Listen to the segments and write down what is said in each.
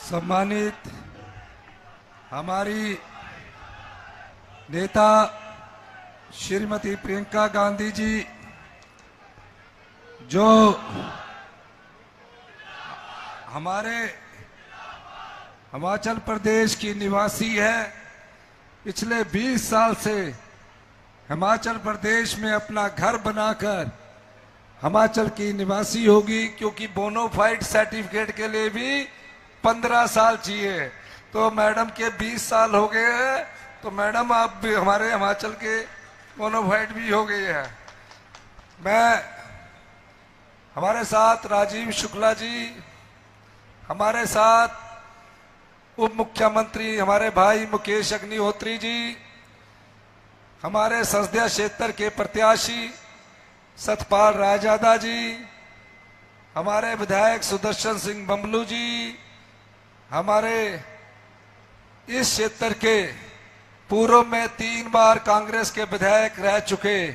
सम्मानित हमारी नेता श्रीमती प्रियंका गांधी जी, जो हमारे हिमाचल प्रदेश की निवासी है, पिछले 20 साल से हिमाचल प्रदेश में अपना घर बनाकर हिमाचल की निवासी होगी, क्योंकि बोनोफाइड सर्टिफिकेट के लिए भी 15 साल चाहिए। तो मैडम के 20 साल हो गए हैं, तो मैडम आप भी हमारे हिमाचल के बोनोफाइड भी हो गए हैं। हमारे साथ राजीव शुक्ला जी, हमारे साथ उप मुख्यमंत्री हमारे भाई मुकेश अग्निहोत्री जी, हमारे संसदीय क्षेत्र के प्रत्याशी सतपाल रायजादा जी, हमारे विधायक सुदर्शन सिंह बम्बलू जी, हमारे इस क्षेत्र के पूर्व में 3 बार कांग्रेस के विधायक रह चुके,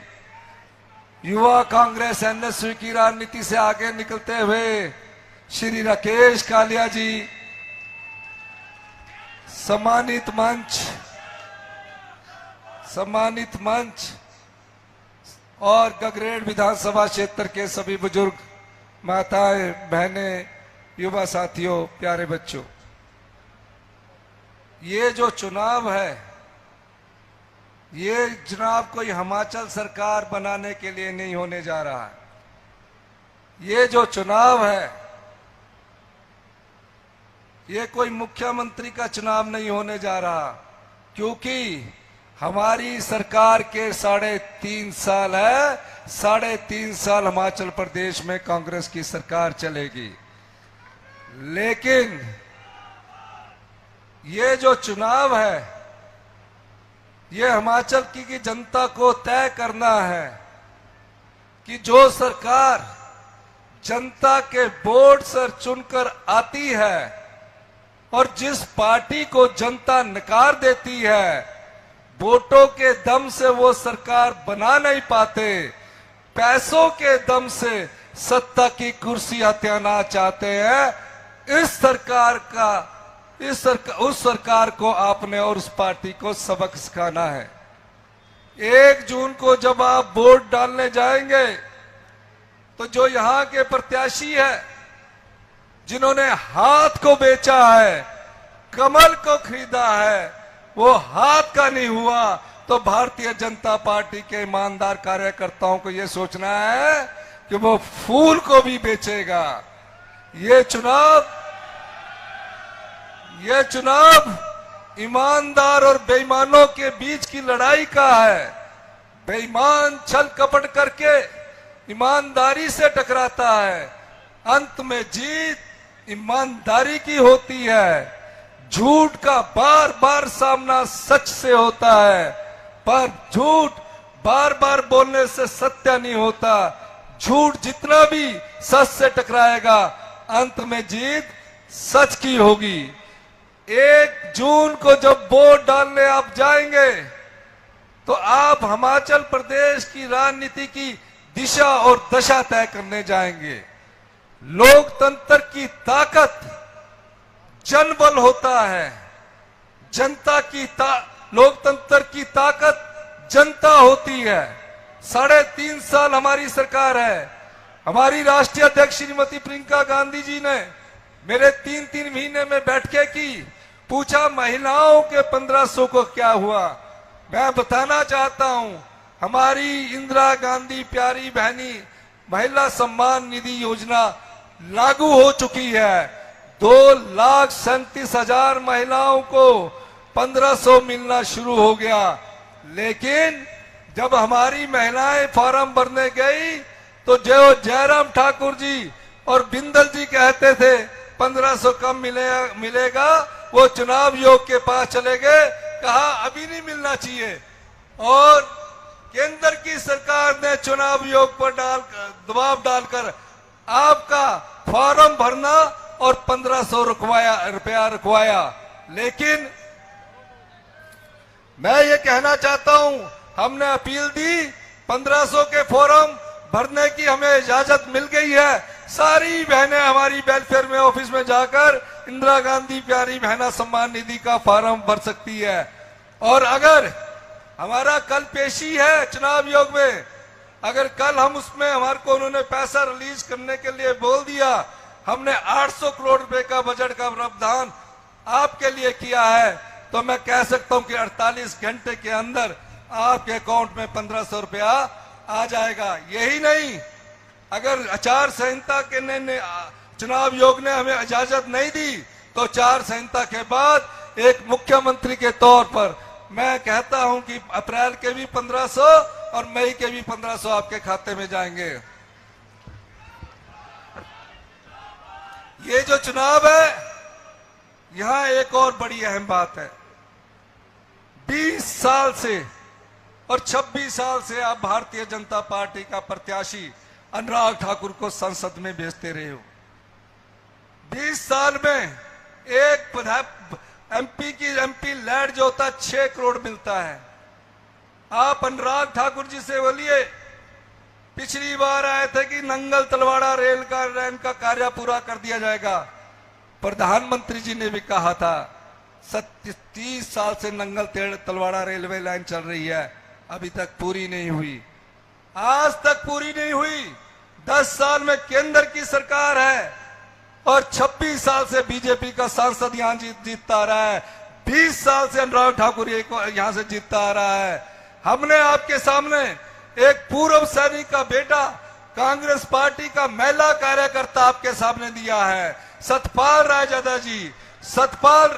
युवा कांग्रेस एनएसयू की राजनीति से आगे निकलते हुए श्री राकेश कालिया जी, सम्मानित मंच और गगरेट विधानसभा क्षेत्र के सभी बुजुर्ग, माताएं, बहनें, युवा साथियों, प्यारे बच्चों, ये जो चुनाव है, ये चुनाव कोई हिमाचल सरकार बनाने के लिए नहीं होने जा रहा है। ये जो चुनाव है, ये कोई मुख्यमंत्री का चुनाव नहीं होने जा रहा, क्योंकि हमारी सरकार के 3.5 साल है, 3.5 साल हिमाचल प्रदेश में कांग्रेस की सरकार चलेगी। लेकिन ये जो चुनाव है, ये हिमाचल की जनता को तय करना है कि जो सरकार जनता के वोट से चुनकर आती है और जिस पार्टी को जनता नकार देती है, वोटों के दम से वो सरकार बना नहीं पाते, पैसों के दम से सत्ता की कुर्सी हथियाना चाहते हैं। उस सरकार को आपने और उस पार्टी को सबक सिखाना है। 1 जून को जब आप वोट डालने जाएंगे, तो जो यहाँ के प्रत्याशी है, जिन्होंने हाथ को बेचा है, कमल को खरीदा है, वो हाथ का नहीं हुआ, तो भारतीय जनता पार्टी के ईमानदार कार्यकर्ताओं को ये सोचना है कि वो फूल को भी बेचेगा। ये चुनाव ईमानदार और बेईमानों के बीच की लड़ाई का है। बेईमान छल कपट करके ईमानदारी से टकराता है, अंत में जीत ईमानदारी की होती है। झूठ का बार बार सामना सच से होता है, पर झूठ बार बार बोलने से सत्य नहीं होता। झूठ जितना भी सच से टकराएगा, अंत में जीत सच की होगी। 1 जून को जब वोट डालने आप जाएंगे, तो आप हिमाचल प्रदेश की राजनीति की दिशा और दशा तय करने जाएंगे। लोकतंत्र की ताकत जनबल होता है, लोकतंत्र की ताकत जनता होती है। 3.5 साल हमारी सरकार है। हमारी राष्ट्रीय अध्यक्ष श्रीमती प्रियंका गांधी जी ने मेरे 3 महीने में बैठकें की, पूछा महिलाओं के 1500 को क्या हुआ। मैं बताना चाहता हूं, हमारी इंदिरा गांधी प्यारी बहनी महिला सम्मान निधि योजना लागू हो चुकी है। 2,37,000 महिलाओं को 1500 मिलना शुरू हो गया। लेकिन जब हमारी महिलाएं फॉर्म भरने गई, तो जो जयराम ठाकुर जी और बिंदल जी कहते थे 1500 कम मिलेगा, वो चुनाव आयोग के पास चले गए, कहा अभी नहीं मिलना चाहिए। और केंद्र की सरकार ने चुनाव आयोग पर दबाव डालकर आपका फॉर्म भरना और 1500 रुपया रुकवाया। लेकिन मैं ये कहना चाहता हूं, हमने अपील दी, 1500 के फॉर्म भरने की हमें इजाजत मिल गई है। सारी बहनें हमारी वेलफेयर में ऑफिस में जाकर इंदिरा गांधी प्यारी बहना सम्मान निधि का फॉर्म भर सकती है। और अगर हमारा कल पेशी है चुनाव योग में, अगर कल हम उसमें हमारे को उन्होंने पैसा रिलीज करने के लिए बोल दिया, हमने 800 करोड़ रुपए का बजट का प्रावधान आपके लिए किया है, तो मैं कह सकता हूं कि 48 घंटे के अंदर आपके अकाउंट में 1500 रुपया आ जाएगा। यही नहीं, अगर आचार संहिता के ने चुनाव योग ने हमें इजाजत नहीं दी, तो आचार संहिता के बाद एक मुख्यमंत्री के तौर पर मैं कहता हूं कि अप्रैल के भी 1500 और मई के भी 1500 आपके खाते में जाएंगे। ये जो चुनाव है, यहां एक और बड़ी अहम बात है। 20 साल से और 26 साल से आप भारतीय जनता पार्टी का प्रत्याशी अनुराग ठाकुर को संसद में भेजते रहे हो। 20 साल में एक एमपी लैड जो होता है 6 करोड़ मिलता है। आप अनुराग ठाकुर जी से बोलिए, पिछली बार आए थे कि नंगल तलवाड़ा रेल का कार्य पूरा कर दिया जाएगा। प्रधानमंत्री जी ने भी कहा था 30 साल से नंगल तलवाड़ा रेलवे लाइन चल रही है, अभी तक पूरी नहीं हुई, आज तक पूरी नहीं हुई। 10 साल में केंद्र की सरकार है और 26 साल से बीजेपी का सांसद यहां जीतता आ रहा है। 20 साल से अनुराग ठाकुर यहां से जीतता आ रहा है। हमने आपके सामने एक पूर्व सैनिक का बेटा, कांग्रेस पार्टी का महिला कार्यकर्ता आपके सामने दिया है, सतपाल रायजादा जी। सतपाल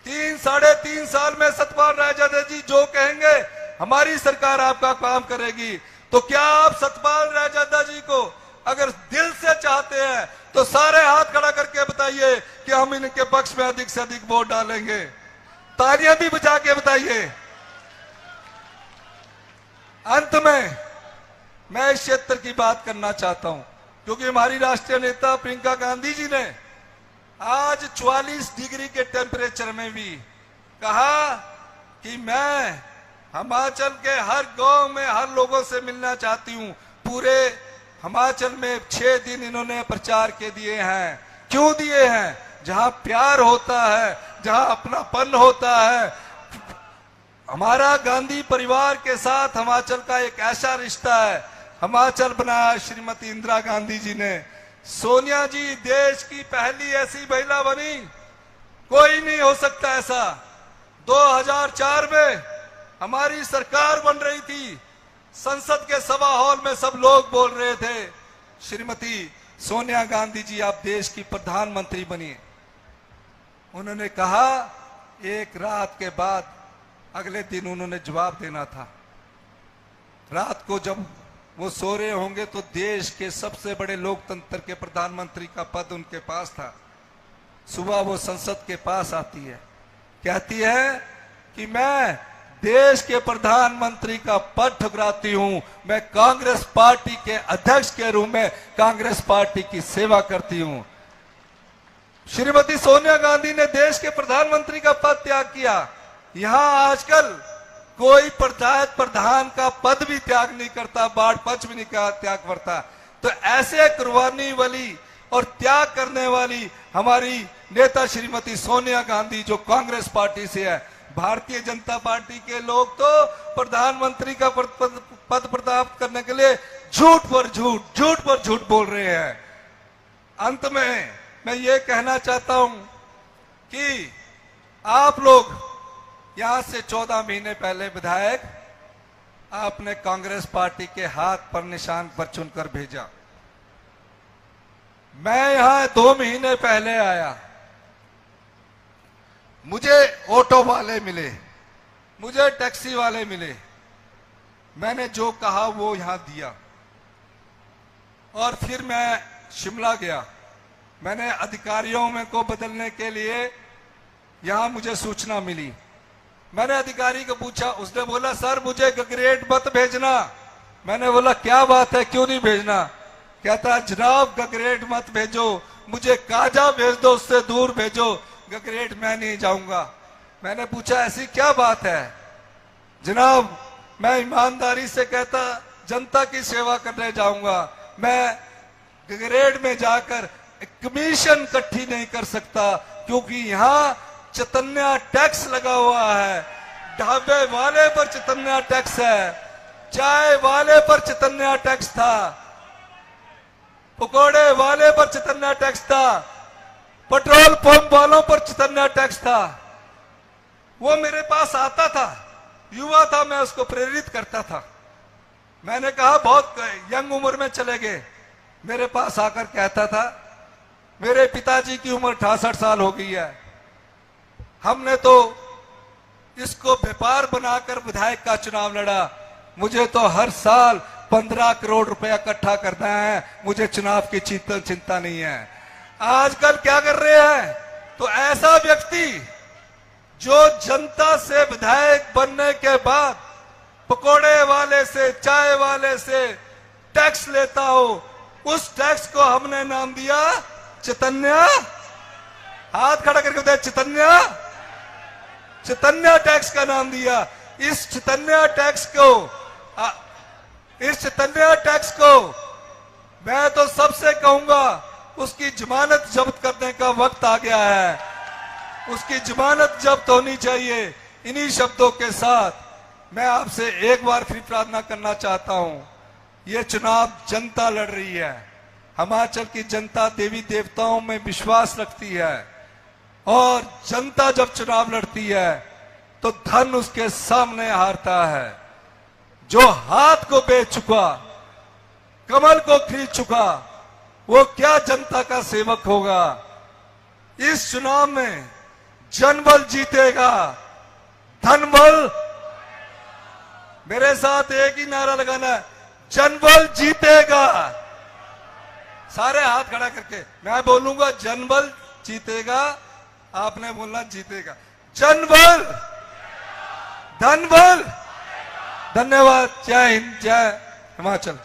3-3.5 साल में सतपाल रायजादा जी जो कहेंगे हमारी सरकार आपका काम करेगी। तो क्या आप सतपाल रायजादा जी को अगर दिल से चाहते हैं तो सारे हाथ खड़ा करके बताइए कि हम इनके पक्ष में अधिक से अधिक वोट डालेंगे। तालियां भी बजा के बताइए। अंत में मैं इस क्षेत्र की बात करना चाहता हूं, क्योंकि हमारी राष्ट्रीय नेता प्रियंका गांधी जी ने आज 44 डिग्री के टेम्परेचर में भी कहा कि मैं हिमाचल के हर गांव में हर लोगों से मिलना चाहती हूं। पूरे हिमाचल में 6 दिन इन्होंने प्रचार के दिए हैं। क्यों दिए हैं? जहां प्यार होता है, जहां अपनापन होता है। हमारा गांधी परिवार के साथ हिमाचल का एक ऐसा रिश्ता है। हिमाचल बनाया श्रीमती इंदिरा गांधी जी ने। सोनिया जी देश की पहली ऐसी महिला बनी, कोई नहीं हो सकता ऐसा। 2004 में हमारी सरकार बन रही थी, संसद के सभा हॉल में सब लोग बोल रहे थे श्रीमती सोनिया गांधी जी आप देश की प्रधानमंत्री बनिए। उन्होंने कहा एक रात के बाद अगले दिन उन्होंने जवाब देना था। रात को जब वो सो रहे होंगे तो देश के सबसे बड़े लोकतंत्र के प्रधानमंत्री का पद उनके पास था। सुबह वो संसद के पास आती है, कहती है कि मैं देश के प्रधानमंत्री का पद ठुकराती हूं, मैं कांग्रेस पार्टी के अध्यक्ष के रूप में कांग्रेस पार्टी की सेवा करती हूं। श्रीमती सोनिया गांधी ने देश के प्रधानमंत्री का पद त्याग किया। यहां आजकल कोई प्रधान का पद भी त्याग नहीं करता, बाढ़ पक्ष भी नहीं त्याग करता। तो ऐसे कुर्बानी वाली और त्याग करने वाली हमारी नेता श्रीमती सोनिया गांधी जो कांग्रेस पार्टी से है। भारतीय जनता पार्टी के लोग तो प्रधानमंत्री का पद प्राप्त करने के लिए झूठ पर झूठ बोल रहे हैं। अंत में मैं ये कहना चाहता हूं कि आप लोग यहां से 14 महीने पहले विधायक आपने कांग्रेस पार्टी के हाथ पर निशान पर चुनकर भेजा। मैं यहां 2 महीने पहले आया, मुझे ऑटो वाले मिले, मुझे टैक्सी वाले मिले, मैंने जो कहा वो यहां दिया। और फिर मैं शिमला गया, मैंने अधिकारियों में को बदलने के लिए यहां मुझे सूचना मिली। मैंने अधिकारी को पूछा, उसने बोला सर मुझे गगरेट मत भेजना। मैंने बोला क्या बात है, क्यों नहीं भेजना? कहता जनाब गगरेट मत भेजो, मुझे काजा भेज दो, उससे दूर भेजो, गगरेट मैं नहीं जाऊंगा। मैंने पूछा ऐसी क्या बात है? जनाब मैं ईमानदारी से कहता जनता की सेवा करने जाऊंगा, मैं गगरेट में जाकर कमीशन इकट्ठी नहीं कर सकता, क्योंकि यहां चतन्या टैक्स लगा हुआ है। ढाबे वाले पर चतन्या टैक्स है, चाय वाले पर चतन्या टैक्स था, पकोड़े वाले पर चतन्या टैक्स था, पेट्रोल पंप वालों पर चतन्या टैक्स था। वो मेरे पास आता था, युवा था, मैं उसको प्रेरित करता था। मैंने कहा बहुत यंग उम्र में चले गए, मेरे पास आकर कहता था मेरे पिताजी की उम्र 68 साल हो गई है, हमने तो इसको व्यापार बनाकर विधायक का चुनाव लड़ा, मुझे तो हर साल 15 करोड़ रुपया इकट्ठा करना है, मुझे चुनाव की चिंता नहीं है। आजकल क्या कर रहे हैं? तो ऐसा व्यक्ति जो जनता से विधायक बनने के बाद पकोड़े वाले से, चाय वाले से टैक्स लेता हो, उस टैक्स को हमने नाम दिया चतन्या। हाथ खड़ा करके बताया चतन्या, चतन्या टैक्स का नाम दिया। इस चतन्या टैक्स को मैं तो सबसे कहूंगा उसकी जमानत जब्त करने का वक्त आ गया है, उसकी जमानत जब्त होनी चाहिए। इन्हीं शब्दों के साथ मैं आपसे एक बार फिर प्रार्थना करना चाहता हूं, ये चुनाव जनता लड़ रही है। हिमाचल की जनता देवी देवताओं में विश्वास रखती है, और जनता जब चुनाव लड़ती है तो धन उसके सामने हारता है। जो हाथ को बेच चुका, कमल को खरीद चुका, वो क्या जनता का सेवक होगा? इस चुनाव में जनबल जीतेगा, धनबल। मेरे साथ एक ही नारा लगाना है, जनबल जीतेगा। सारे हाथ खड़ा करके मैं बोलूंगा जनबल जीतेगा, आपने बोलना जीतेगा। जनबल, धनबल। धन्यवाद। जय हिंद, जय हिमाचल।